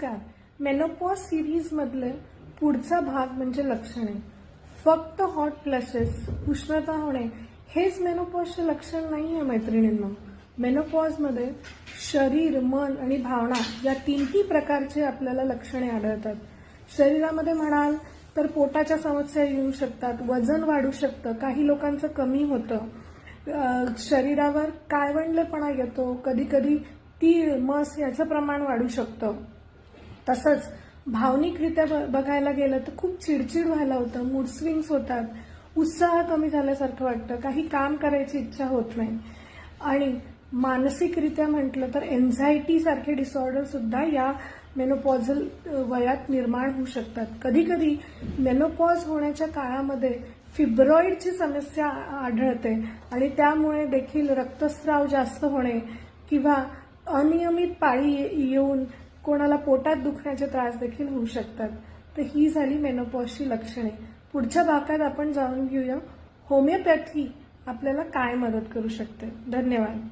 नमस्कार. Menopause series मधले पुढचा भाग म्हणजे लक्षणे. फक्त हॉट फ्लॅशेस, उष्णता होणे हेच मेनोपॉजचे लक्षण नाहीये मैत्रिणींनो. मेनोपॉजमध्ये शरीर, मन आणि भावना या तीनही प्रकारचे आपल्याला लक्षणे आढळतात. शरीरामध्ये म्हणाल तर पोटाच्या समस्या येऊ शकतात, वजन वाढू शकतं, काही लोकांचं कमी होतं, शरीरावर काळवंडलेपणा येतो, कधी कधी तीळ, मस याचं प्रमाण वाढू शकतं. तसंच भावनिकरित्या बघायला गेलं तर खूप चिडचिड व्हायला होतं, मूड स्विंग्स होतात, उत्साह कमी झाल्यासारखं वाटतं, काही काम करायची इच्छा होत नाही. आणि मानसिकरित्या म्हटलं तर एन्झायटी सारखे डिसऑर्डर सुद्धा या मेनोपॉझल वयात निर्माण होऊ शकतात. कधी कधी मेनोपॉज होण्याच्या काळामध्ये फिब्रॉइडची समस्या आढळते आणि त्यामुळे देखील रक्तस्राव जास्त होणे किंवा अनियमित पाळी येऊन कोणाला पोटात दुखण्याचे त्रास देखील होऊ शकतात. तर ही झाली मेनोपॉजची लक्षणे. पुढच्या भागात आपण जाणून घेऊया होमिओपॅथी आपल्याला काय मदत करू शकते. धन्यवाद.